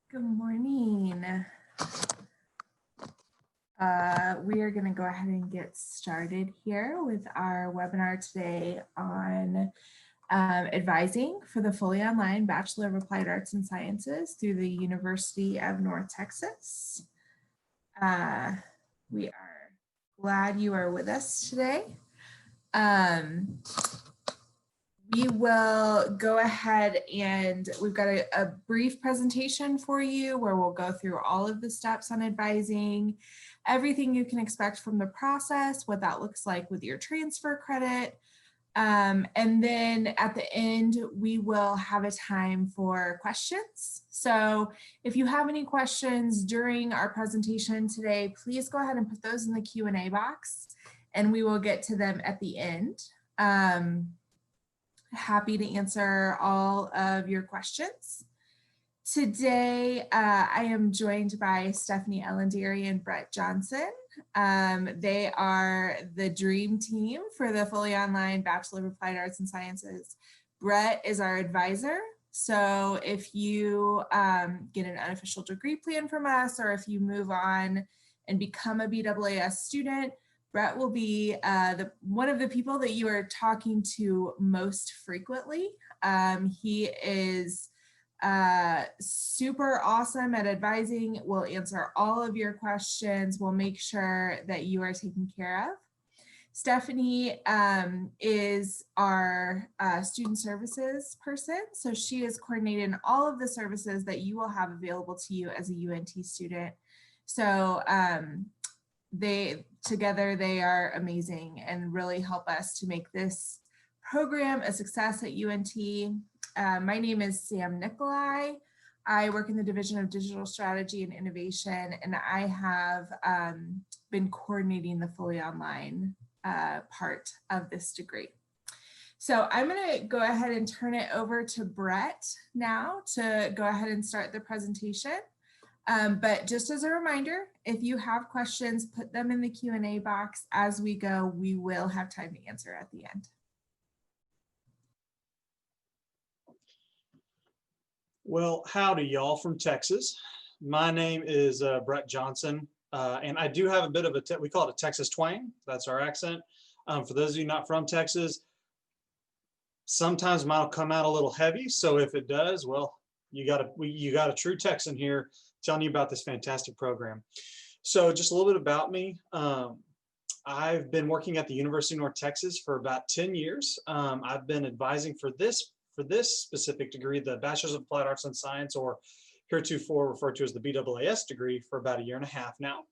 Good morning. We are going to go ahead and get started here with our webinar today on advising for the fully online Bachelor of Applied Arts and Sciences through the University of North Texas. We are glad you are with us today. We will go ahead and we've got a brief presentation for you where we'll go through all of the steps on advising, everything you can expect from the process, what that looks like with your transfer credit. And then at the end, we will have a time for questions. So if you have any questions during our presentation today, please go ahead and put those in the Q&A box and we will get to them at the end. Happy to answer all of your questions. Today, I am joined by Stephanie Elandary and Brett Johnson. They are the dream team for the fully online Bachelor of Applied Arts and Sciences. Brett is our advisor. So if you get an unofficial degree plan from us, or if you move on and become a B.A.A.S student, Brett will be one of the people that you are talking to most frequently. He is super awesome at advising. We'll answer all of your questions. We'll make sure that you are taken care of. Stephanie is our student services person. So she is coordinating all of the services that you will have available to you as a UNT student. So they are amazing and really help us to make this program a success at UNT. My name is Sam Nikolai. I work in the Division of Digital Strategy and Innovation, and I have been coordinating the fully online part of this degree. So I'm going to go ahead and turn it over to Brett now to go ahead and start the presentation. But just as a reminder, if you have questions, put them in the Q&A box as we go. We will have time to answer at the end. Well, howdy y'all from Texas. My name is Brett Johnson, and I do have a bit of we call it a Texas twang. That's our accent. For those of you not from Texas, sometimes mine will come out a little heavy. So if it does, well, you got a true Texan here telling you about this fantastic program. So just a little bit about me. I've been working at the University of North Texas for about 10 years. I've been advising for this specific degree, the Bachelor's of Applied Arts and Science, or heretofore referred to as the B.A.A.S degree, for about 1.5 years now.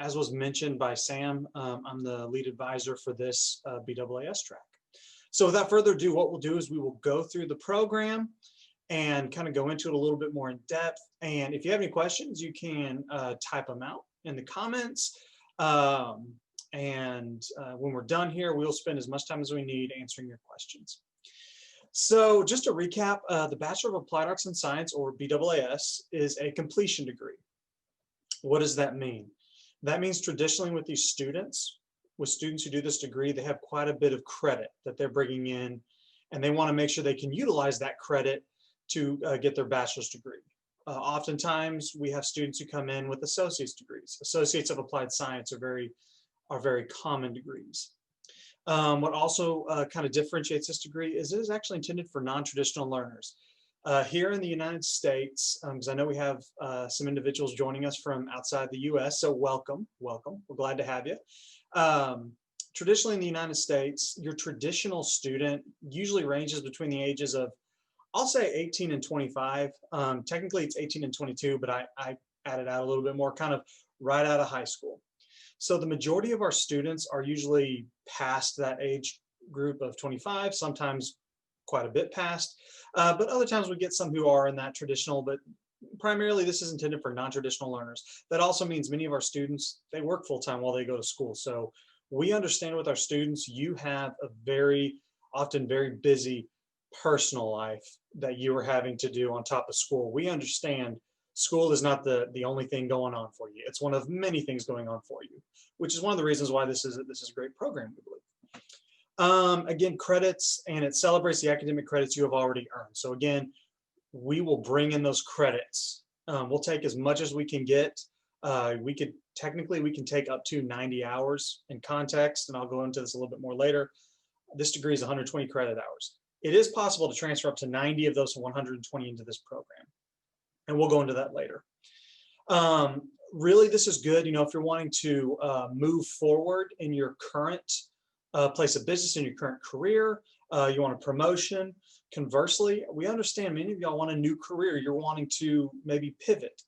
As was mentioned by Sam, I'm the lead advisor for this B.A.A.S track. So without further ado, what we'll do is we will go through the program and kind of go into it a little bit more in depth. And if you have any questions, you can type them out in the comments. When we're done here, we'll spend as much time as we need answering your questions. So just to recap, the Bachelor of Applied Arts and Science, or B.A.A.S, is a completion degree. What does that mean? That means traditionally with these students, who do this degree, they have quite a bit of credit that they're bringing in, and they want to make sure they can utilize that credit to get their bachelor's degree. Oftentimes, we have students who come in with associate's degrees. Associates of Applied Science are very common degrees. What also kind of differentiates this degree is it is actually intended for non-traditional learners. Here in the United States, because I know we have some individuals joining us from outside the US, so welcome. We're glad to have you. Traditionally in the United States, your traditional student usually ranges between the ages of, I'll say 18 and 25. Technically it's 18 and 22, but I added out a little bit more, kind of right out of high school. So the majority of our students are usually past that age group of 25, sometimes quite a bit past, but other times we get some who are in that traditional, but primarily this is intended for non-traditional learners. That also means many of our students, they work full-time while they go to school. So we understand with our students, you have a often very busy personal life that you are having to do on top of school. We understand school is not the only thing going on for you. It's one of many things going on for you, which is one of the reasons why this is a great program, we believe. Again, credits, and it celebrates the academic credits you have already earned. So again, we will bring in those credits. We'll take as much as we can get. Technically, we can take up to 90 hours in context, and I'll go into this a little bit more later. This degree is 120 credit hours. It is possible to transfer up to 90 of those 120 into this program, and we'll go into that later. Really, this is good, if you're wanting to move forward in your current place of business, in your current career, you want a promotion. Conversely, we understand many of y'all want a new career. You're wanting to maybe pivot.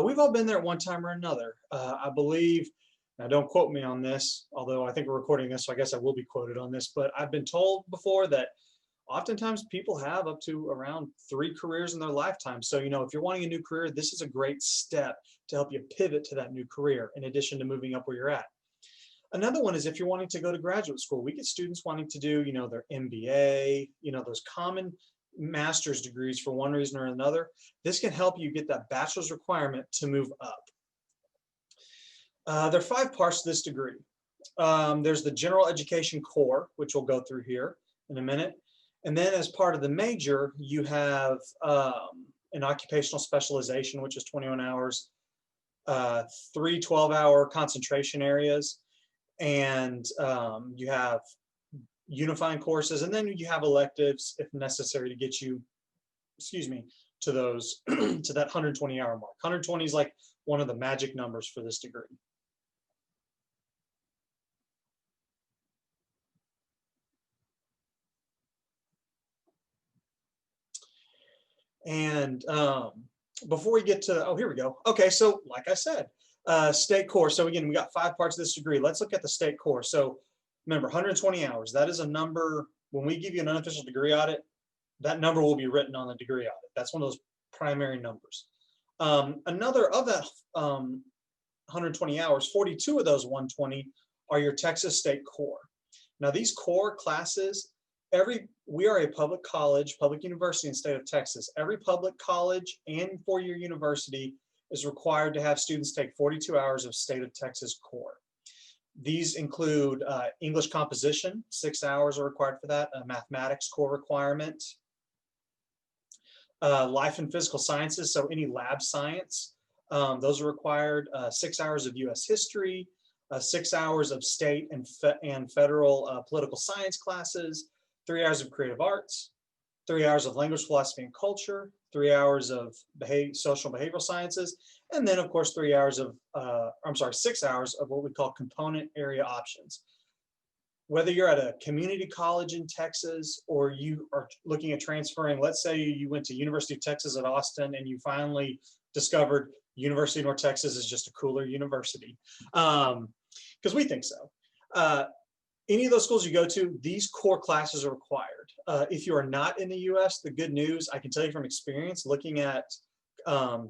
We've all been there at one time or another. I believe, now don't quote me on this, although I think we're recording this, so I guess I will be quoted on this, but I've been told before that oftentimes people have up to around 3 careers in their lifetime. So, if you're wanting a new career, this is a great step to help you pivot to that new career in addition to moving up where you're at. Another one is if you're wanting to go to graduate school. We get students wanting to do, their MBA, those common master's degrees for one reason or another. This can help you get that bachelor's requirement to move up. There are 5 parts to this degree. There's the general education core, which we'll go through here in a minute. And then as part of the major, you have an occupational specialization, which is 21 hours, 3 12-hour concentration areas, and you have unifying courses, and then you have electives if necessary to get you, to those to that 120-hour mark. 120 is like one of the magic numbers for this degree. And before we get to, oh, here we go. Okay, so like I said, state core. So again, we got 5 parts of this degree. Let's look at the state core. So remember, 120 hours. That is a number. When we give you an unofficial degree audit, that number will be written on the degree audit. That's one of those primary numbers. Another of that 120 hours, 42 of those 120 are your Texas State core. Now these core classes, we are a public college, public university in the state of Texas. Every public college and 4-year university is required to have students take 42 hours of state of Texas core. These include English composition, 6 hours are required for that, a mathematics core requirement, life and physical sciences, so any lab science, those are required, 6 hours of US history, 6 hours of state and federal political science classes, 3 hours of creative arts, 3 hours of language, philosophy, and culture, 3 hours of social and behavioral sciences, and then of course 3 hours of, 6 hours of what we call component area options. Whether you're at a community college in Texas or you are looking at transferring, let's say you went to University of Texas at Austin and you finally discovered University of North Texas is just a cooler university, because we think so. Any of those schools you go to, these core classes are required. If you are not in the US, the good news, I can tell you from experience, looking at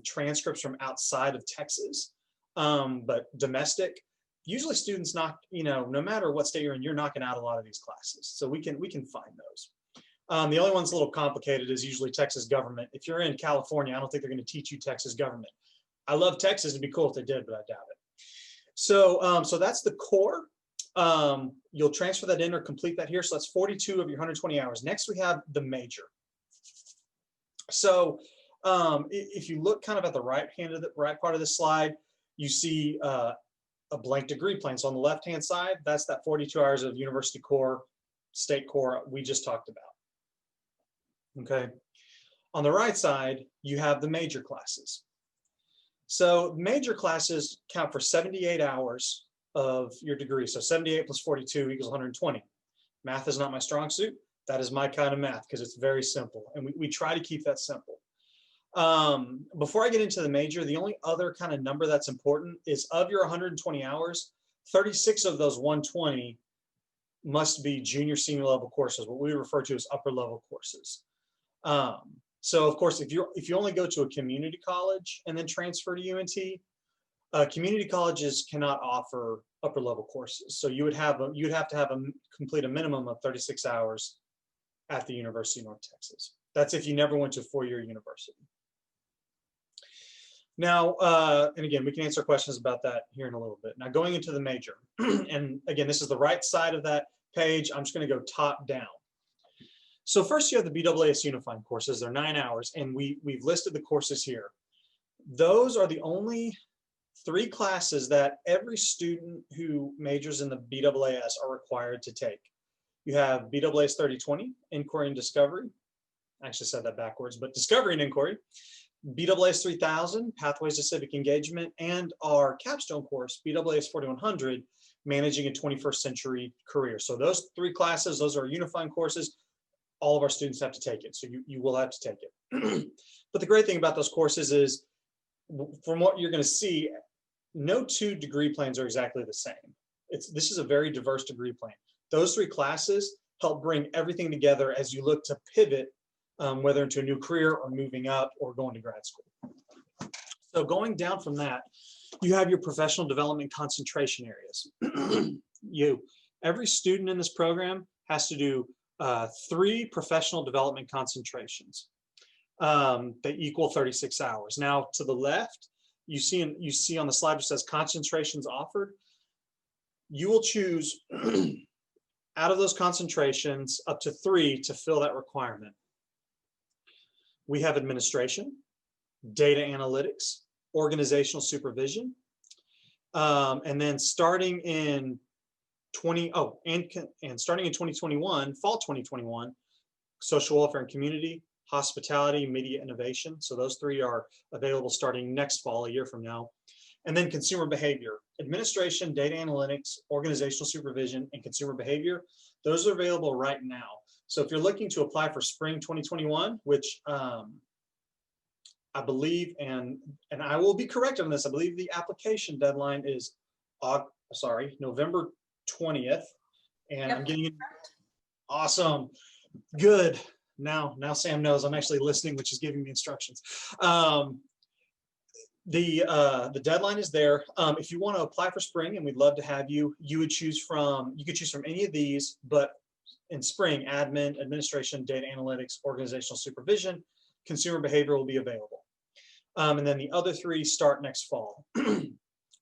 transcripts from outside of Texas, but domestic, usually students knock, no matter what state you're in, you're knocking out a lot of these classes. So we can find those. The only one's a little complicated is usually Texas government. If you're in California, I don't think they're going to teach you Texas government. I love Texas, it'd be cool if they did, but I doubt it. So, so that's the core. You'll transfer that in or complete that here. So that's 42 of your 120 hours. Next, we have the major. So if you look kind of at the right part of this slide, you see a blank degree plan. So on the left-hand side, that's that 42 hours of university core, state core we just talked about. Okay. On the right side, you have the major classes. So major classes count for 78 hours of your degree. So 78 plus 42 equals 120. Math is not my strong suit. That is my kind of math because it's very simple. And we try to keep that simple. Before I get into the major, the only other kind of number that's important is of your 120 hours, 36 of those 120 must be junior, senior level courses, what we refer to as upper level courses. So of course, if you only go to a community college and then transfer to UNT, community colleges cannot offer upper level courses. So you'd have to complete a minimum of 36 hours at the University of North Texas. That's if you never went to a 4-year university. Now, and again, we can answer questions about that here in a little bit. Now going into the major, and again, this is the right side of that page, I'm just going to go top down. So first you have the B.A.A.S unifying courses. They're 9 hours, and we've listed the courses here. Those are the only 3 classes that every student who majors in the B.A.A.S are required to take. You have B.A.A.S 3020, Inquiry and Discovery. I actually said that backwards, but Discovery and Inquiry. B.A.A.S 3000, Pathways to Civic Engagement, and our capstone course, B.A.A.S 4100, Managing a 21st Century Career. So those 3 classes, those are unifying courses. All of our students have to take it, so you will have to take it. But the great thing about those courses is, from what you're going to see, no 2 degree plans are exactly the same. This is a very diverse degree plan. Those 3 classes help bring everything together as you look to pivot, whether into a new career or moving up or going to grad school. So going down from that, you have your professional development concentration areas. Every student in this program has to do 3 professional development concentrations that equal 36 hours. Now to the left, you see on the slide which says concentrations offered. You will choose out of those concentrations up to 3 to fill that requirement. We have administration, data analytics, organizational supervision, and then starting in 2021, fall 2021, social welfare and community, hospitality, media innovation. So those 3 are available starting next fall, a year from now. And then consumer behavior, administration, data analytics, organizational supervision, and consumer behavior. Those are available right now. So if you're looking to apply for spring 2021, which I believe, and I will be correct on this, I believe the application deadline is November 20th. And yep. I'm getting it. Awesome. Good. Now Sam knows I'm actually listening, which is giving me instructions. The deadline is there. If you want to apply for spring, and we'd love to have you, you could choose from any of these, but in spring, admin, administration, data analytics, organizational supervision, consumer behavior will be available. And then the other 3 start next fall.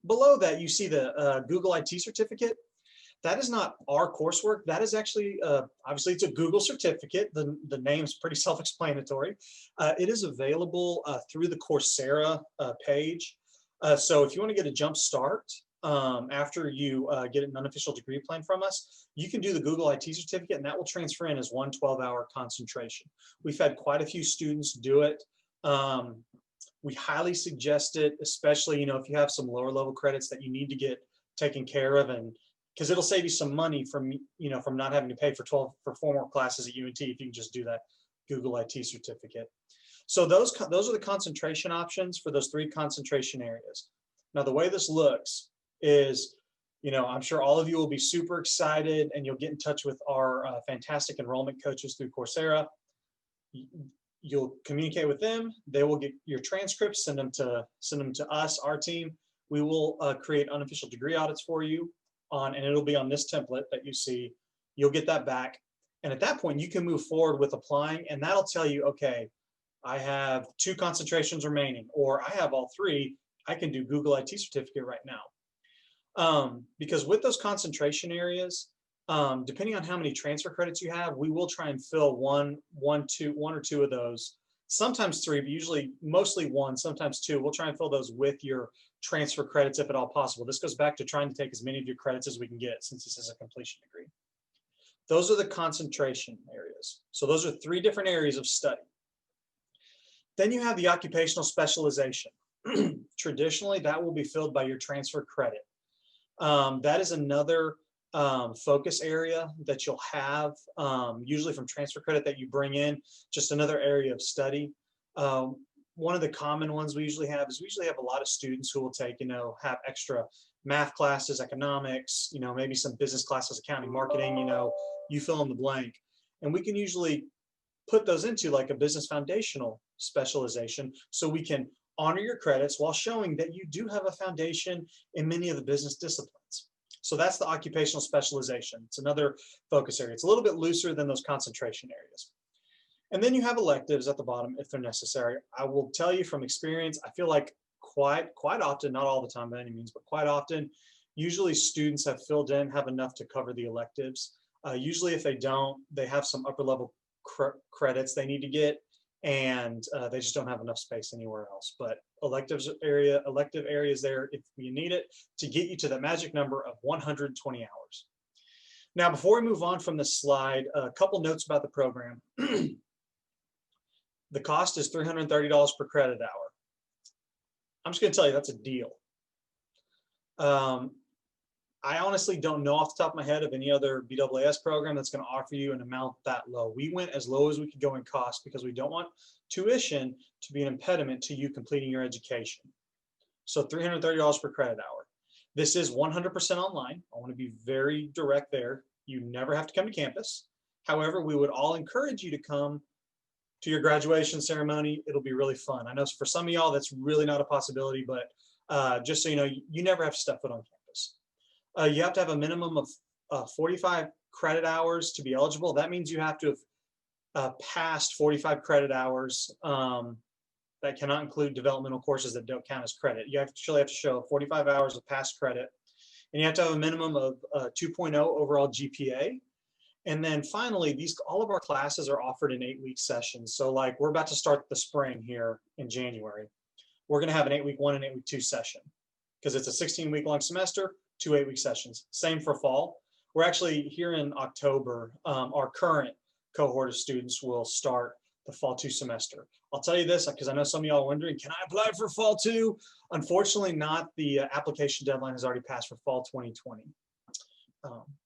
Below that, you see the Google IT certificate. That is not our coursework. That is actually, obviously it's a Google certificate. The name's pretty self-explanatory. It is available through the Coursera page. So if you want to get a jump start after you get an unofficial degree plan from us, you can do the Google IT certificate, and that will transfer in as 1 12-hour concentration. We've had quite a few students do it. We highly suggest it, especially if you have some lower level credits that you need to get taken care of, and because it'll save you some money from not having to pay for 4 more classes at UNT if you can just do that Google IT certificate. So those are the concentration options for those 3 concentration areas. Now the way this looks is, I'm sure all of you will be super excited, and you'll get in touch with our fantastic enrollment coaches through Coursera. You'll communicate with them. They will get your transcripts, send them to us, our team. We will create unofficial degree audits for you and it'll be on this template that you see. You'll get that back. And at that point, you can move forward with applying, and that'll tell you, okay, I have 2 concentrations remaining, or I have all 3, I can do Google IT certificate right now. Because with those concentration areas, depending on how many transfer credits you have, we will try and fill one or two of those, sometimes 3, but mostly 1, sometimes 2. We'll try and fill those with your transfer credits if at all possible. This goes back to trying to take as many of your credits as we can get, since this is a completion degree. Those are the concentration areas. So those are 3 different areas of study. Then you have the occupational specialization. Traditionally, that will be filled by your transfer credit. That is another focus area that you'll have, usually from transfer credit that you bring in, just another area of study. One of the common ones we usually have is a lot of students who will take, have extra math classes, economics, maybe some business classes, accounting, marketing, you fill in the blank. And we can usually put those into like a business foundational specialization, so we can honor your credits while showing that you do have a foundation in many of the business disciplines. So that's the occupational specialization. It's another focus area. It's a little bit looser than those concentration areas. And then you have electives at the bottom if they're necessary. I will tell you from experience, I feel like quite often, not all the time by any means, but quite often, usually students have filled in, have enough to cover the electives. Usually if they don't, they have some upper level credits they need to get, and they just don't have enough space anywhere else. But elective areas there if you need it to get you to the magic number of 120 hours. Now, before we move on from this slide, a couple notes about the program. The cost is $330 per credit hour. I'm just going to tell you that's a deal. I honestly don't know off the top of my head of any other B.A.A.S program that's going to offer you an amount that low. We went as low as we could go in cost because we don't want tuition to be an impediment to you completing your education. So $330 per credit hour. This is 100% online. I want to be very direct there. You never have to come to campus. However, we would all encourage you to come to your graduation ceremony. It'll be really fun. I know for some of y'all that's really not a possibility, but just so you know, you never have to step foot on campus. You have to have a minimum of 45 credit hours to be eligible. That means you have to have passed 45 credit hours. That cannot include developmental courses that don't count as credit. You actually have to show 45 hours of past credit, and you have to have a minimum of 2.0 overall GPA. And then finally, all of our classes are offered in 8-week sessions. So like we're about to start the spring here in January. We're going to have an 8-week 1 and 8-week 2 session because it's a 16-week long semester, 2 8-week sessions. Same for fall. We're actually here in October. Our current cohort of students will start the fall 2 semester. I'll tell you this because I know some of y'all are wondering, can I apply for fall 2? Unfortunately not. The application deadline has already passed for fall 2020.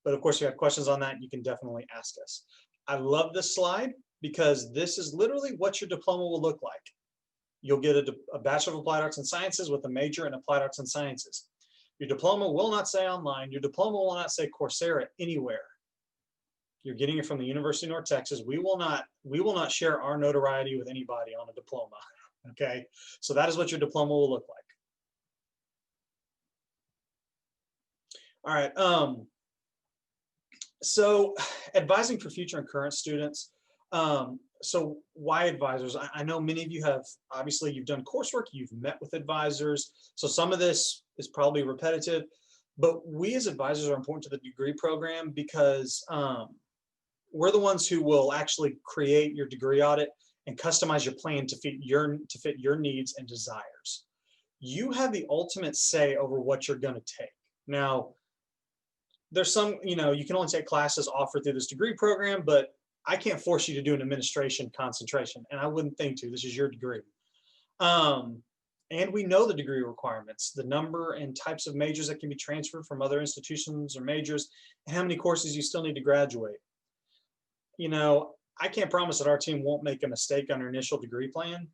But of course, if you have questions on that, you can definitely ask us. I love this slide because this is literally what your diploma will look like. You'll get a Bachelor of Applied Arts and Sciences with a major in Applied Arts and Sciences. Your diploma will not say online. Your diploma will not say Coursera anywhere. You're getting it from the University of North Texas. We will not share our notoriety with anybody on a diploma. Okay, so that is what your diploma will look like. All right. So advising for future and current students. So why advisors? I know many of you have, obviously you've done coursework, you've met with advisors. So some of this is probably repetitive, but we as advisors are important to the degree program because we're the ones who will actually create your degree audit and customize your plan to fit your needs and desires. You have the ultimate say over what you're going to take. Now, there's some, you can only take classes offered through this degree program, but I can't force you to do an administration concentration, and I wouldn't think to. This is your degree. And we know the degree requirements, the number and types of majors that can be transferred from other institutions or majors, and how many courses you still need to graduate. I can't promise that our team won't make a mistake on our initial degree plan,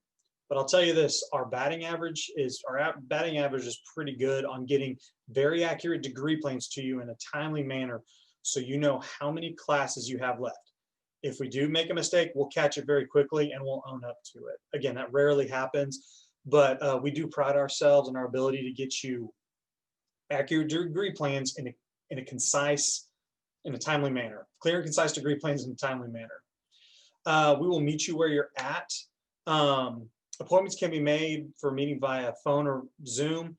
but I'll tell you this, our batting average is pretty good on getting very accurate degree plans to you in a timely manner so you know how many classes you have left. If we do make a mistake, we'll catch it very quickly and we'll own up to it. Again, that rarely happens, but we do pride ourselves in our ability to get you accurate degree plans in a concise, in a timely manner. Clear and concise degree plans in a timely manner. We will meet you where you're at. Appointments can be made for a meeting via phone or Zoom.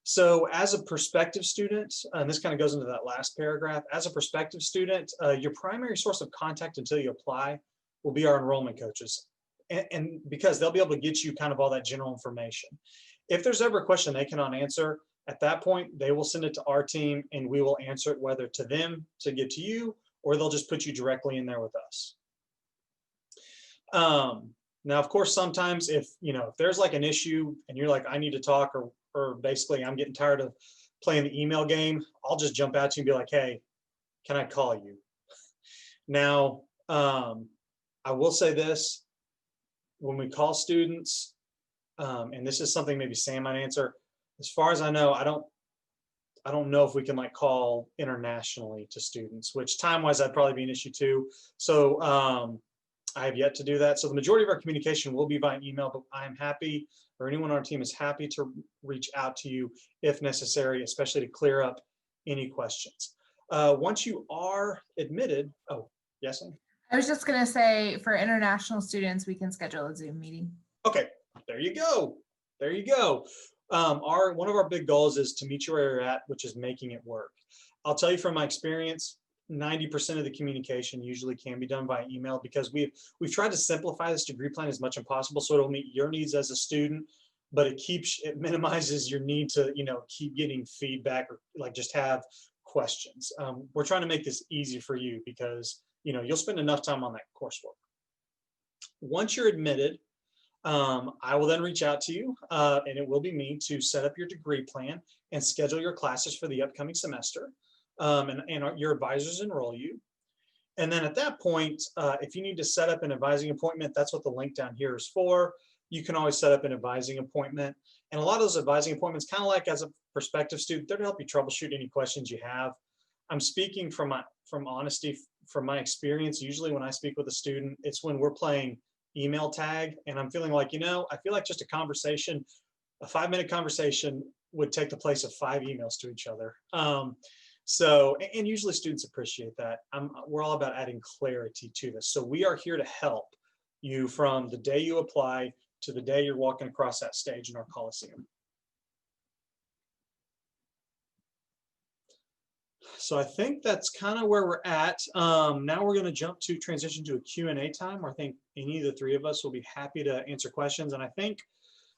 So as a prospective student, and this kind of goes into that last paragraph, as a prospective student, your primary source of contact until you apply will be our enrollment coaches. And because they'll be able to get you kind of all that general information. If there's ever a question they cannot answer, at that point, they will send it to our team and we will answer it whether to them to get to you, or they'll just put you directly in there with us. Now, of course, sometimes if there's like an issue and you're like, I need to talk, or basically I'm getting tired of playing the email game, I'll just jump at you and be like, hey, can I call you? Now, I will say this, when we call students, and this is something maybe Sam might answer, as far as I know, I don't know if we can like call internationally to students, which time-wise, that'd probably be an issue too. So I have yet to do that. So the majority of our communication will be via email, but I am happy, or anyone on our team is happy to reach out to you if necessary, especially to clear up any questions. Once you are admitted, oh, yes? I was just going to say for international students, we can schedule a Zoom meeting. Okay, there you go. There you go. One of our big goals is to meet you where you're at, which is making it work. I'll tell you from my experience, 90% of the communication usually can be done by email, because we've tried to simplify this degree plan as much as possible so it'll meet your needs as a student, but it minimizes your need to, you know, keep getting feedback or like just have questions. We're trying to make this easy for you because, you know, you'll spend enough time on that coursework. Once you're admitted, I will then reach out to you, and it will be me, to set up your degree plan and schedule your classes for the upcoming semester. And your advisors enroll you. And then at that point, if you need to set up an advising appointment, that's what the link down here is for. You can always set up an advising appointment. And a lot of those advising appointments, kind of like as a prospective student, they're to help you troubleshoot any questions you have. I'm speaking from honesty, from my experience. Usually when I speak with a student, it's when we're playing email tag and I'm feeling like, you know, I feel like just a 5-minute conversation would take the place of 5 emails to each other. So, and usually students appreciate that. We're all about adding clarity to this. So we are here to help you from the day you apply to the day you're walking across that stage in our Coliseum. So I think that's kind of where we're at. Now we're going to transition to a Q&A time where I think any of the 3 of us will be happy to answer questions. And I think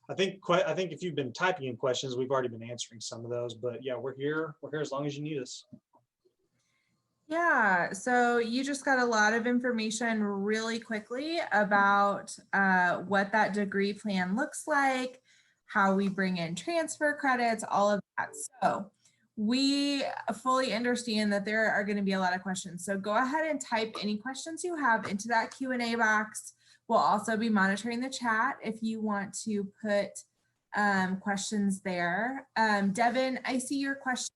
if you've been typing in questions, we've already been answering some of those, but yeah, we're here as long as you need us. Yeah, so you just got a lot of information really quickly about what that degree plan looks like, how we bring in transfer credits, all of that. So we fully understand that there are going to be a lot of questions. So go ahead and type any questions you have into that Q&A box. We'll also be monitoring the chat if you want to put questions there. Devin, I see your question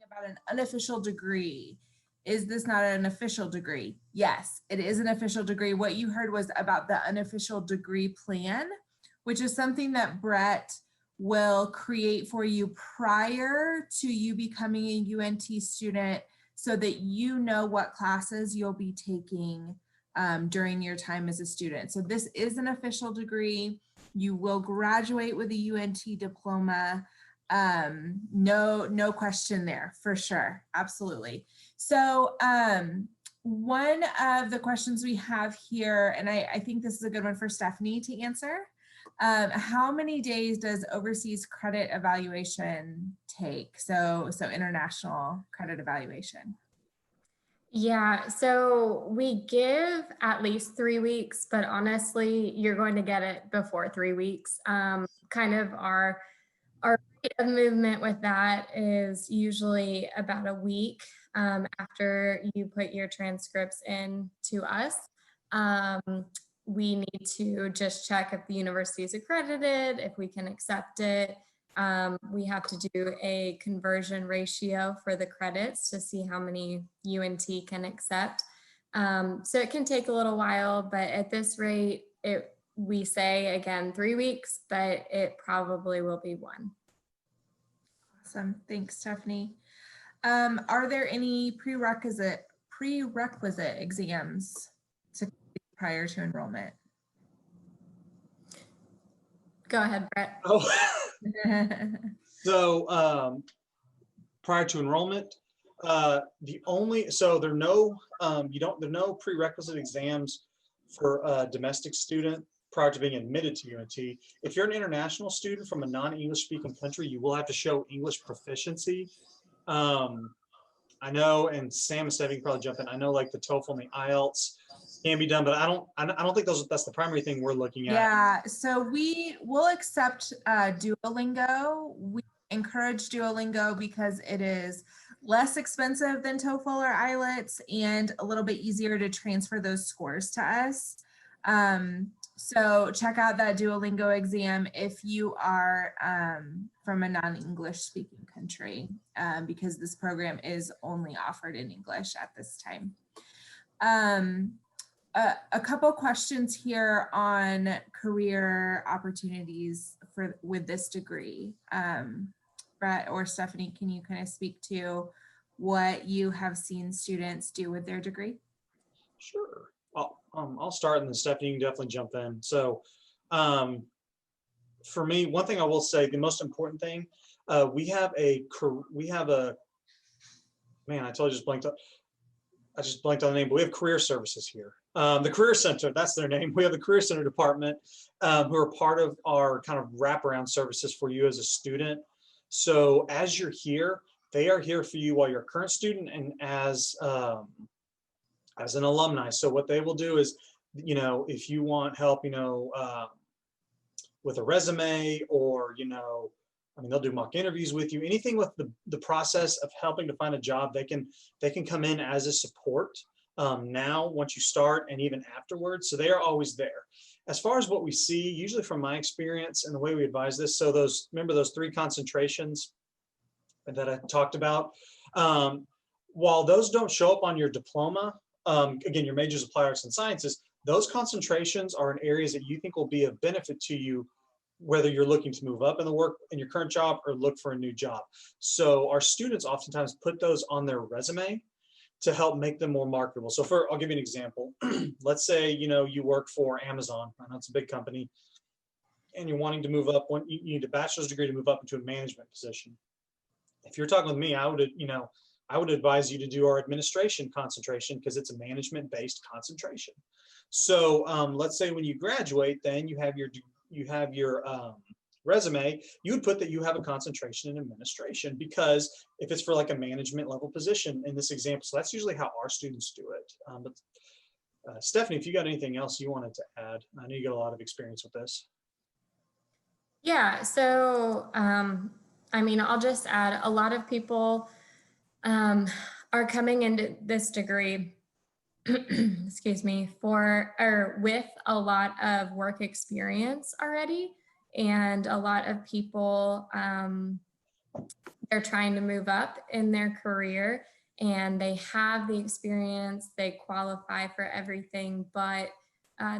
about an unofficial degree. Is this not an official degree? Yes, it is an official degree. What you heard was about the unofficial degree plan, which is something that Brett will create for you prior to you becoming a UNT student so that you know what classes you'll be taking during your time as a student. So this is an official degree. You will graduate with a UNT diploma. No question there, for sure. Absolutely. So one of the questions we have here, and I think this is a good one for Stephanie to answer. How many days does overseas credit evaluation take? So international credit evaluation. Yeah, so we give at least 3 weeks, but honestly, you're going to get it before 3 weeks. Kind of our rate of movement with that is usually about a week after you put your transcripts in to us. We need to just check if the university is accredited, if we can accept it. We have to do a conversion ratio for the credits to see how many UNT can accept. So it can take a little while, but at this rate, we say again 3 weeks, but it probably will be 1. Awesome, thanks, Stephanie. Are there any prerequisite exams to prior to enrollment? Go ahead, Brett. Oh. So prior to enrollment, there are no prerequisite exams for a domestic student prior to being admitted to UNT. If you're an international student from a non-English speaking country, you will have to show English proficiency. I know, and Sam and Stephanie can probably jump in. I know like the TOEFL and the IELTS can be done, but I don't think that's the primary thing we're looking at. Yeah, so we will accept Duolingo. We encourage Duolingo because it is less expensive than TOEFL or IELTS and a little bit easier to transfer those scores to us. So check out that Duolingo exam if you are from a non-English speaking country, because this program is only offered in English at this time. A couple questions here on career opportunities with this degree. Brett or Stephanie, can you kind of speak to what you have seen students do with their degree? Sure. I'll start, and then Stephanie, you can definitely jump in. So for me, one thing I will say, the most important thing, we have a man, I totally just blanked up. I just blanked on the name, but we have career services here. The Career Center, that's their name. We have the Career Center department who are part of our kind of wraparound services for you as a student. So as you're here, they are here for you while you're a current student and as an alumni. So what they will do is, you know, if you want help, you know, with a resume or, you know, I mean, they'll do mock interviews with you, anything with the process of helping to find a job, they can come in as a support now once you start and even afterwards. So they are always there. As far as what we see, usually from my experience and the way we advise this, so remember those 3 concentrations that I talked about? While those don't show up on your diploma, again, your majors applied arts and sciences, those concentrations are in areas that you think will be of benefit to you, whether you're looking to move up in your current job or look for a new job. So our students oftentimes put those on their resume to help make them more marketable. So I'll give you an example. Let's say, you know, you work for Amazon. I know it's a big company and you're wanting to move up. You need a bachelor's degree to move up into a management position. If you're talking with me, I would advise you to do our administration concentration because it's a management-based concentration. So let's say when you graduate, then you have your resume, you would put that you have a concentration in administration, because if it's for like a management level position in this example, so that's usually how our students do it. But Stephanie, if you got anything else you wanted to add, I know you got a lot of experience with this. Yeah, so I mean, I'll just add, a lot of people are coming into this degree, excuse me, with a lot of work experience already. And a lot of people, they're trying to move up in their career and they have the experience, they qualify for everything, but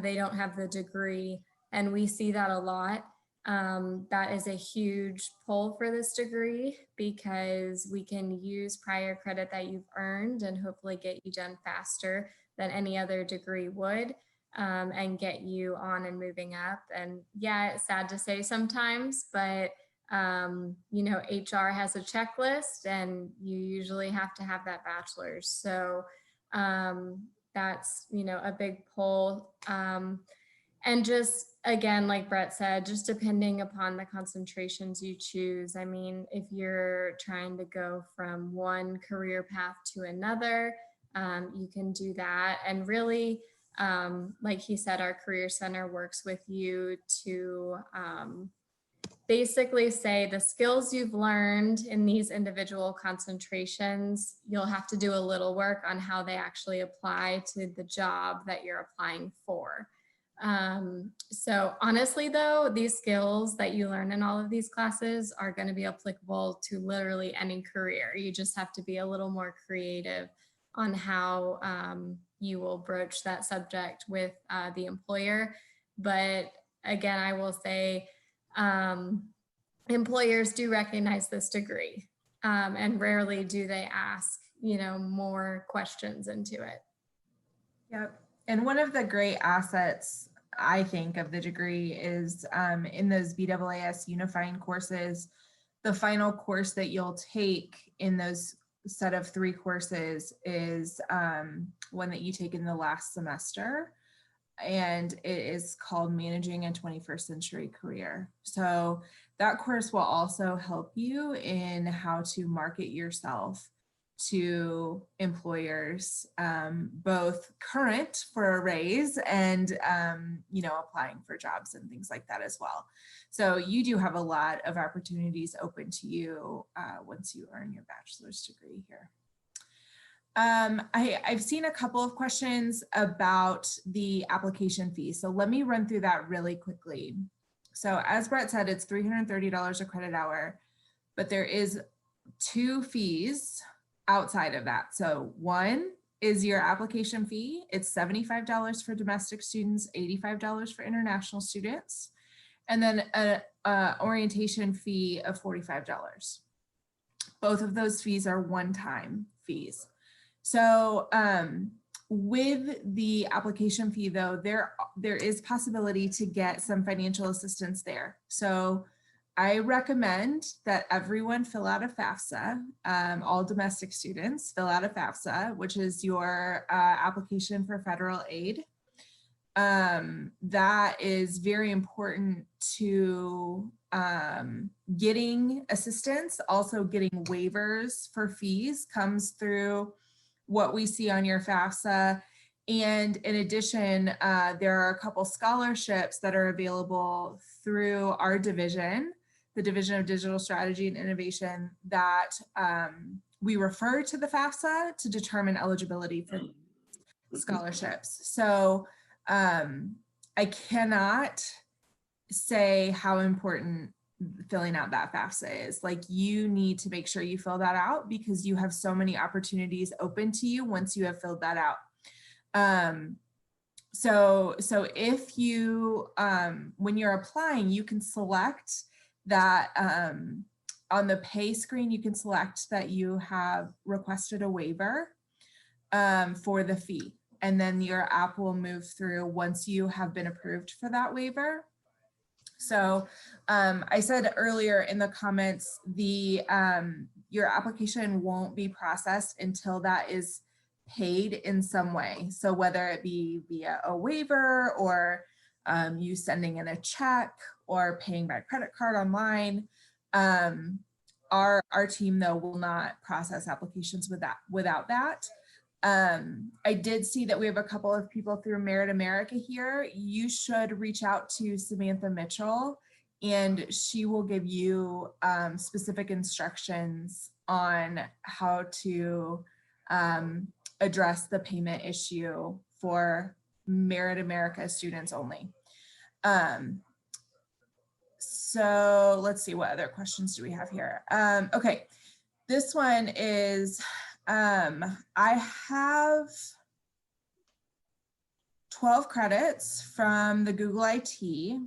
they don't have the degree. And we see that a lot. That is a huge pull for this degree because we can use prior credit that you've earned and hopefully get you done faster than any other degree would, and get you on and moving up. And yeah, it's sad to say sometimes, but you know, HR has a checklist and you usually have to have that bachelor's. So that's, you know, a big pull. And just, again, like Brett said, just depending upon the concentrations you choose. I mean, if you're trying to go from one career path to another, you can do that. And really, like he said, our Career Center works with you to basically say the skills you've learned in these individual concentrations, you'll have to do a little work on how they actually apply to the job that you're applying for. So honestly though, these skills that you learn in all of these classes are going to be applicable to literally any career. You just have to be a little more creative on how you will broach that subject with the employer. But again, I will say employers do recognize this degree, and rarely do they ask, you know, more questions into it. Yep. And one of the great assets, I think, of the degree is in those B.A.A.S unifying courses, the final course that you'll take in those set of 3 courses is one that you take in the last semester. And it is called Managing a 21st Century Career. So that course will also help you in how to market yourself to employers, both current for a raise and, you know, applying for jobs and things like that as well. So you do have a lot of opportunities open to you once you earn your bachelor's degree here. I've seen a couple of questions about the application fee. So let me run through that really quickly. So as Brett said, it's $330 a credit hour, but there is 2 fees outside of that. So one is your application fee. It's $75 for domestic students, $85 for international students, and then a orientation fee of $45. Both of those fees are one-time fees. So with the application fee though, there is possibility to get some financial assistance there. So I recommend that everyone fill out a FAFSA. All domestic students fill out a FAFSA, which is your application for federal aid. That is very important to getting assistance. Also getting waivers for fees comes through what we see on your FAFSA. And in addition, there are a couple scholarships that are available through our division, the Division of Digital Strategy and Innovation, that we refer to the FAFSA to determine eligibility for scholarships. So I cannot say how important filling out that FAFSA is. Like, you need to make sure you fill that out because you have so many opportunities open to you once you have filled that out. So if you, when you're applying, you can select that on the pay screen, you can select that you have requested a waiver for the fee. And then your app will move through once you have been approved for that waiver. So I said earlier in the comments, your application won't be processed until that is paid in some way. So whether it be via a waiver or you sending in a check or paying by credit card online, our team though will not process applications without that. I did see that we have a couple of people through Merit America here. You should reach out to Samantha Mitchell and she will give you specific instructions on how to address the payment issue for Merit America students only. So let's see, what other questions do we have here? Okay, this one is, I have 12 credits from the Google IT.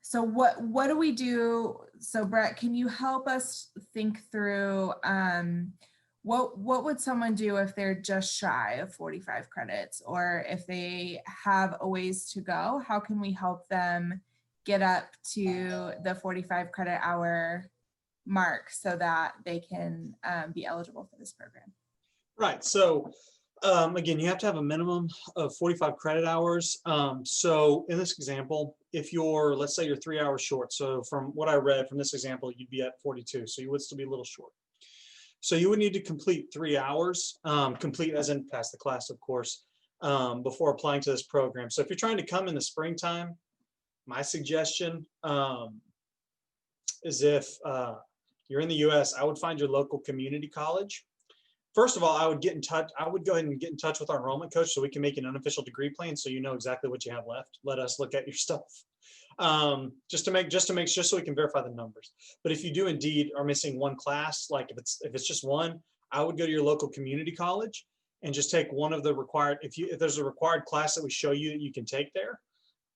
So what do we do? So Brett, can you help us think through what would someone do if they're just shy of 45 credits, or if they have a ways to go? How can we help them get up to the 45 credit hour mark so that they can be eligible for this program? Right. So again, you have to have a minimum of 45 credit hours. So in this example, if you're, let's say you're 3 hours short. So from what I read from this example, you'd be at 42. So you would still be a little short. So you would need to complete 3 hours, complete as in pass the class, of course, before applying to this program. So if you're trying to come in the springtime, my suggestion is if you're in the US, I would find your local community college. First of all, I would get in touch. I would go ahead and get in touch with our enrollment coach so we can make an unofficial degree plan so you know exactly what you have left. Let us look at your stuff. Just so we can verify the numbers. But if you do indeed are missing one class, like if it's just one, I would go to your local community college and just take one of the required, if there's a required class that we show you that you can take there,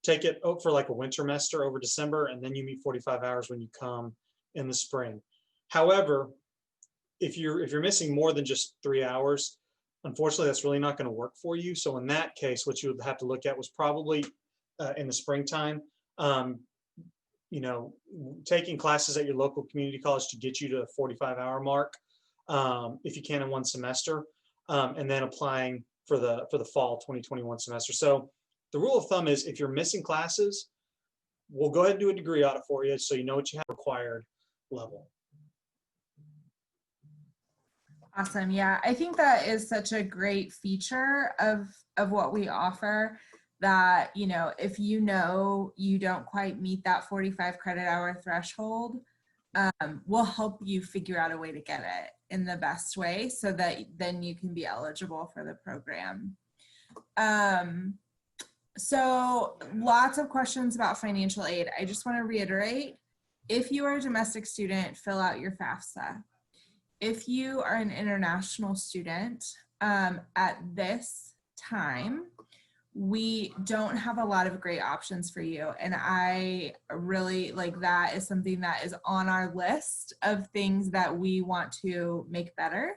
take it for like a winter semester over December, and then you meet 45 hours when you come in the spring. However, if you're missing more than just 3 hours, unfortunately, that's really not going to work for you. So in that case, what you would have to look at was probably in the springtime, taking classes at your local community college to get you to the 45-hour mark, if you can in one semester, and then applying for the fall 2021 semester. So the rule of thumb is if you're missing classes, we'll go ahead and do a degree audit for you so you know what you have required level. Awesome. Yeah, I think that is such a great feature of what we offer, that, if you don't quite meet that 45 credit hour threshold, we'll help you figure out a way to get it in the best way so that then you can be eligible for the program. So lots of questions about financial aid. I just want to reiterate, if you are a domestic student, fill out your FAFSA. If you are an international student, at this time, we don't have a lot of great options for you. And I really that is something that is on our list of things that we want to make better.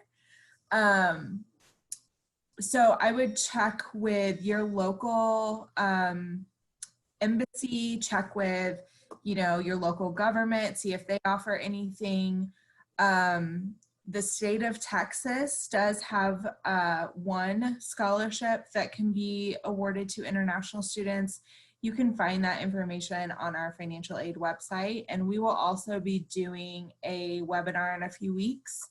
So I would check with your local embassy, check with, your local government, see if they offer anything. The state of Texas does have one scholarship that can be awarded to international students. You can find that information on our financial aid website, and we will also be doing a webinar in a few weeks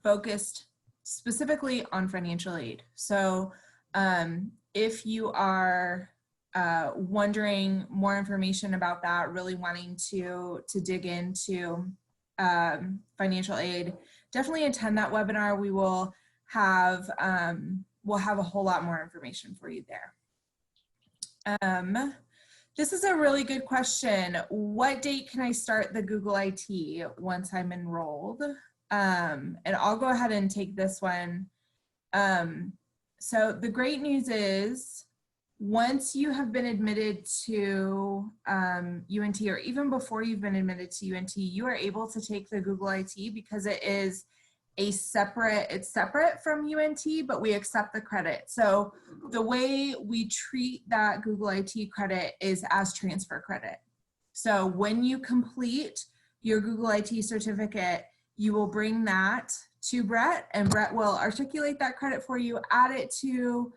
focused specifically on financial aid. So if you are wondering more information about that, really wanting to dig into financial aid, definitely attend that webinar. We will have we'll have a whole lot more information for you there. This is a really good question. What date can I start the Google IT once I'm enrolled? And I'll go ahead and take this one. So the great news is, once you have been admitted to UNT, or even before you've been admitted to UNT, you are able to take the Google IT because it is it's separate from UNT, but we accept the credit. So the way we treat that Google IT credit is as transfer credit. So when you complete your Google IT certificate, you will bring that to Brett, and Brett will articulate that credit for you, add it to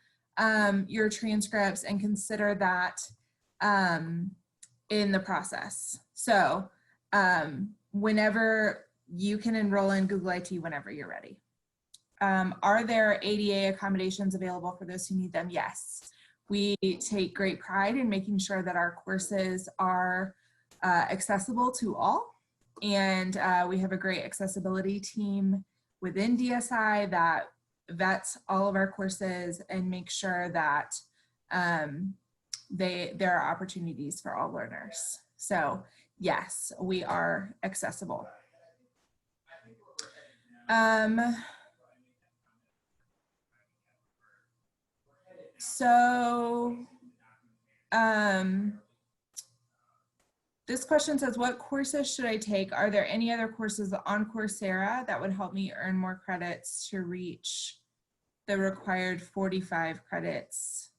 your transcripts, and consider that in the process. So whenever you can enroll in Google IT whenever you're ready. Are there ADA accommodations available for those who need them? Yes. We take great pride in making sure that our courses are accessible to all. And we have a great accessibility team within DSI that vets all of our courses and make sure that there are opportunities for all learners. So yes, we are accessible. This question says, what courses should I take? Are there any other courses on Coursera that would help me earn more credits to reach the required 45 credits?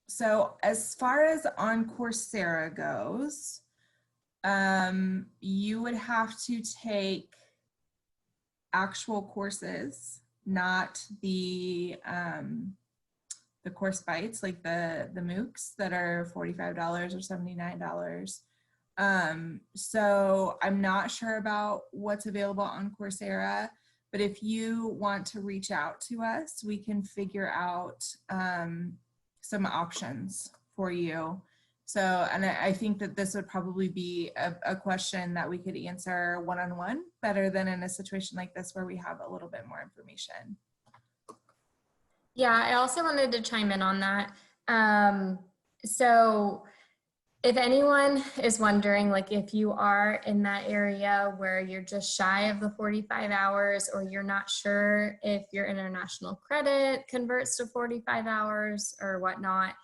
So as far as on Coursera goes, you would have to take actual courses, not the course bites, like the MOOCs that are $45 or $79. So I'm not sure about what's available on Coursera, but if you want to reach out to us, we can figure out some options for you. So, and I think that this would probably be a question that we could answer one-on-one better than in a situation like this where we have a little bit more information. Yeah, I also wanted to chime in on that. So if anyone is wondering, like if you are in that area where you're just shy of the 45 hours, or you're not sure if your international credit converts to 45 hours or whatnot,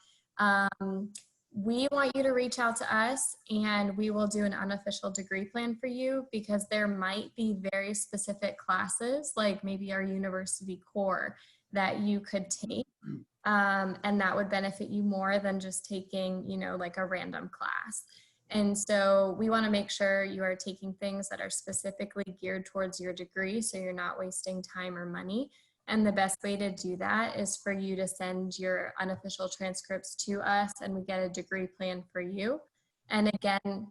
we want you to reach out to us and we will do an unofficial degree plan for you, because there might be very specific classes, like maybe our university core, that you could take. And that would benefit you more than just taking, like a random class. And so we want to make sure you are taking things that are specifically geared towards your degree, so you're not wasting time or money. And the best way to do that is for you to send your unofficial transcripts to us, and we get a degree plan for you. And again,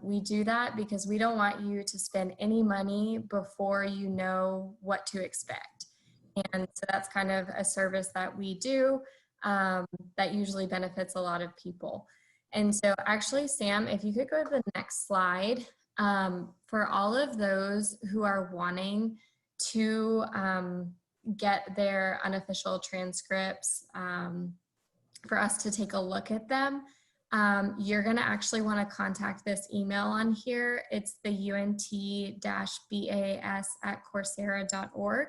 we do that because we don't want you to spend any money before you know what to expect. And so that's kind of a service that we do that usually benefits a lot of people. And so actually, Sam, if you could go to the next slide, for all of those who are wanting to get their unofficial transcripts for us to take a look at them, you're going to actually want to contact this email on here. It's the unt-BAAS@coursera.org.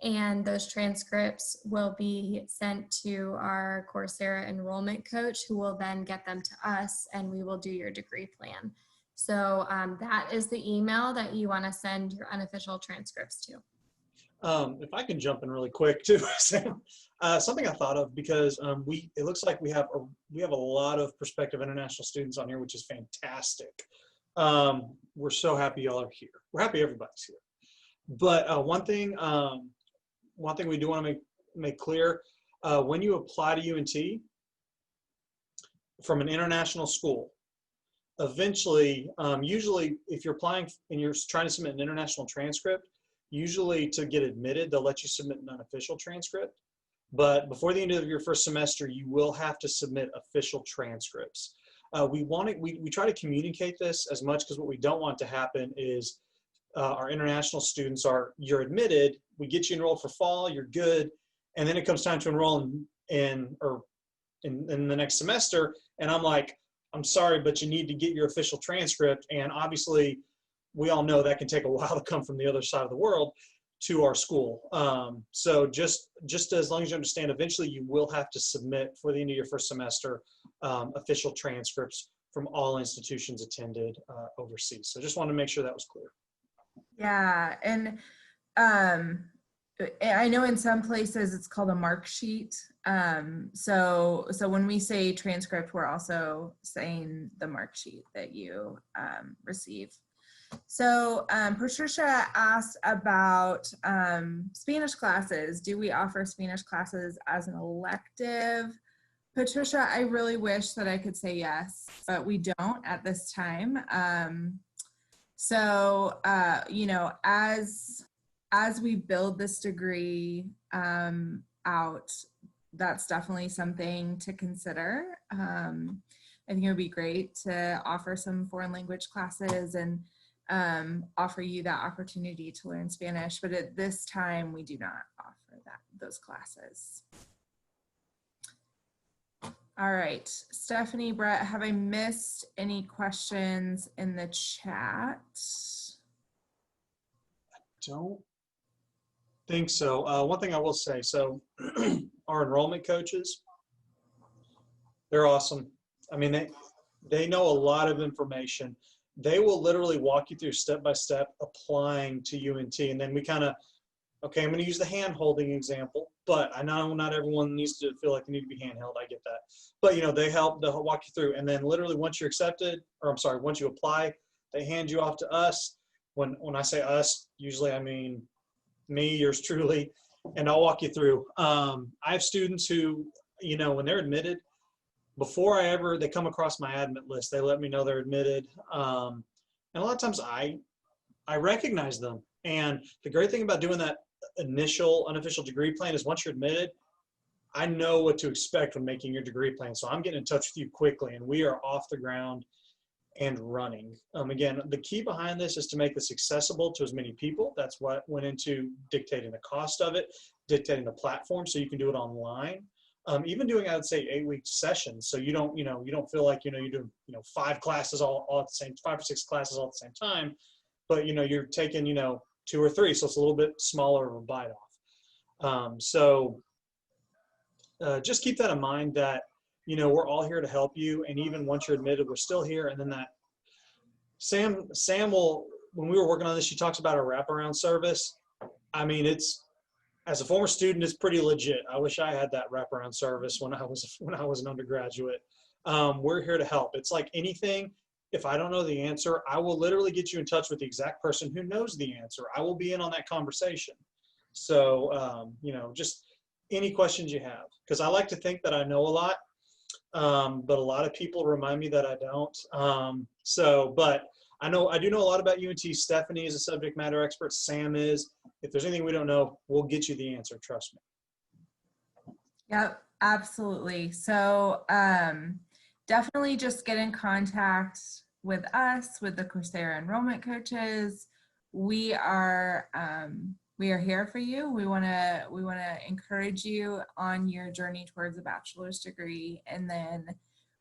And those transcripts will be sent to our Coursera enrollment coach, who will then get them to us, and we will do your degree plan. So that is the email that you want to send your unofficial transcripts to. If I can jump in really quick too, Sam, something I thought of because it looks like we have a lot of prospective international students on here, which is fantastic. We're so happy y'all are here. We're happy everybody's here. But one thing we do want to make clear, when you apply to UNT from an international school, eventually, usually if you're applying and you're trying to submit an international transcript, usually to get admitted, they'll let you submit an unofficial transcript. But before the end of your first semester, you will have to submit official transcripts. We try to communicate this as much because what we don't want to happen is our international students you're admitted, we get you enrolled for fall, you're good, and then it comes time to enroll in the next semester, and I'm like, I'm sorry, but you need to get your official transcript, and obviously we all know that can take a while to come from the other side of the world to our school. So just as long as you understand, eventually you will have to submit for the end of your first semester official transcripts from all institutions attended overseas. So just wanted to make sure that was clear. Yeah, and I know in some places it's called a mark sheet. So when we say transcript, we're also saying the mark sheet that you receive. So Patricia asked about Spanish classes. Do we offer Spanish classes as an elective? Patricia, I really wish that I could say yes, but we don't at this time. You know, as we build this degree out, that's definitely something to consider. I think it would be great to offer some foreign language classes and offer you that opportunity to learn Spanish, but at this time we do not offer those classes. All right, Stephanie, Brett, have I missed any questions in the chat? Don't think so. One thing I will say, so our enrollment coaches, they're awesome. I mean, they know a lot of information. They will literally walk you through step-by-step applying to UNT. And then we kind of, okay, I'm going to use the hand-holding example, but I know not everyone needs to feel like they need to be hand-held. I get that. But, you know, they'll walk you through. And then literally once you're accepted, or I'm sorry, once you apply, they hand you off to us. When I say us, usually I mean me, yours truly, and I'll walk you through. I have students who, you know, when they're admitted, before they come across my admit list, they let me know they're admitted. And a lot of times I recognize them. And the great thing about doing that initial unofficial degree plan is once you're admitted, I know what to expect when making your degree plan. So I'm getting in touch with you quickly and we are off the ground and running. Again, the key behind this is to make this accessible to as many people. That's what went into dictating the cost of it, dictating the platform so you can do it online. Even doing, I would say, 8-week sessions, so you don't feel like, you know, you're doing, you know, 5 classes all at the same, 5 or 6 classes all at the same time, but, you know, you're taking, you know, 2 or 3, so it's a little bit smaller of a bite off. Just keep that in mind that, you know, we're all here to help you, and even once you're admitted, we're still here. And then that Sam will, when we were working on this, she talks about our wraparound service. I mean, as a former student, it's pretty legit. I wish I had that wraparound service when I was an undergraduate. We're here to help. It's like anything. If I don't know the answer, I will literally get you in touch with the exact person who knows the answer. I will be in on that conversation. So, you know, just any questions you have, because I like to think that I know a lot, but a lot of people remind me that I don't. But I do know a lot about UNT. Stephanie is a subject matter expert. Sam is. If there's anything we don't know, we'll get you the answer. Trust me. Yep, absolutely. So definitely just get in contact with us, with the Coursera enrollment coaches. We are here for you. We want to encourage you on your journey towards a bachelor's degree, and then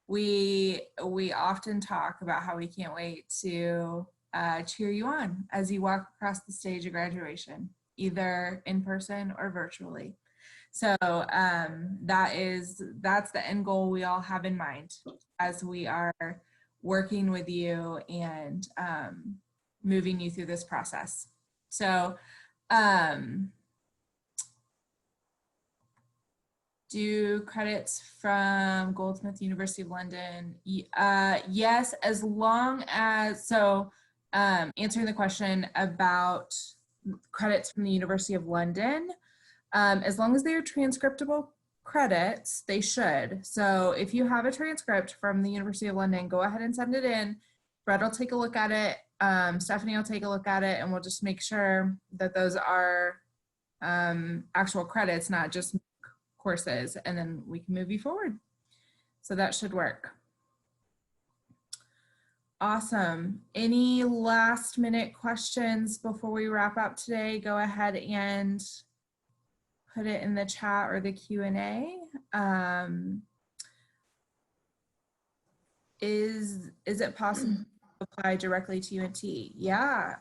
we often talk about how we can't wait to cheer you on as you walk across the stage of graduation, either in person or virtually. So that's the end goal we all have in mind as we are working with you and moving you through this process. So do credits from Goldsmith, University of London? Yes, as long as, answering the question about credits from the University of London, as long as they are transcriptable credits, they should. So if you have a transcript from the University of London, go ahead and send it in. Brett will take a look at it. Stephanie will take a look at it, and we'll just make sure that those are actual credits, not just courses, and then we can move you forward. So that should work. Awesome. Any last minute questions before we wrap up today? Go ahead and put it in the chat or the Q&A. Is it possible to apply directly to UNT? Yeah.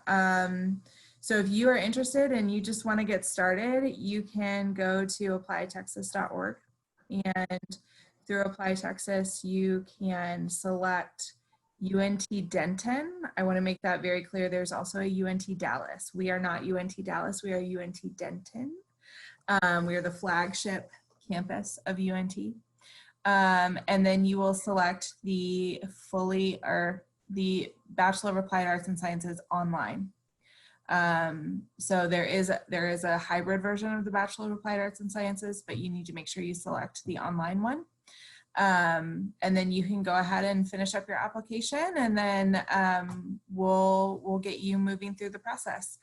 So if you are interested and you just want to get started, you can go to applytexas.org, and through Apply Texas, you can select UNT Denton. I want to make that very clear. There's also a UNT Dallas. We are not UNT Dallas. We are UNT Denton. We are the flagship campus of UNT. And then you will select the Bachelor of Applied Arts and Sciences online. So there is a hybrid version of the Bachelor of Applied Arts and Sciences, but you need to make sure you select the online one. And then you can go ahead and finish up your application, and then we'll get you moving through the process.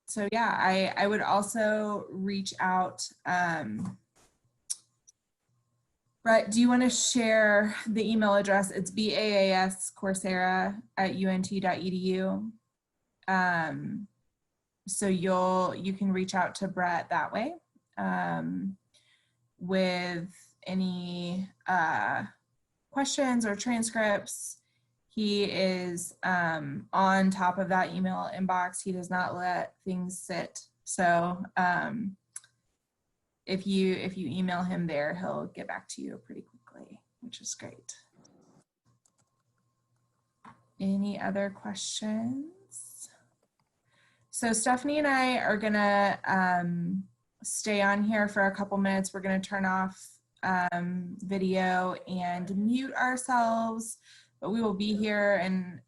So yeah, I would also reach out. Brett, do you want to share the email address? It's B.A.A.S. Coursera at unt.edu. So you can reach out to Brett that way with any questions or transcripts. He is on top of that email inbox. He does not let things sit. So if you email him there, he'll get back to you pretty quickly, which is great. Any other questions? So Stephanie and I are gonna stay on here for a couple minutes. We're gonna turn off video and mute ourselves, but we will be here and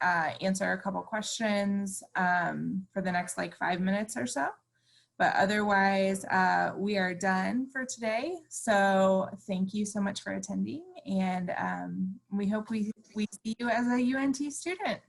answer a couple questions for the next like 5 minutes or so. But otherwise, we are done for today. So thank you so much for attending, and we hope we see you as a UNT student.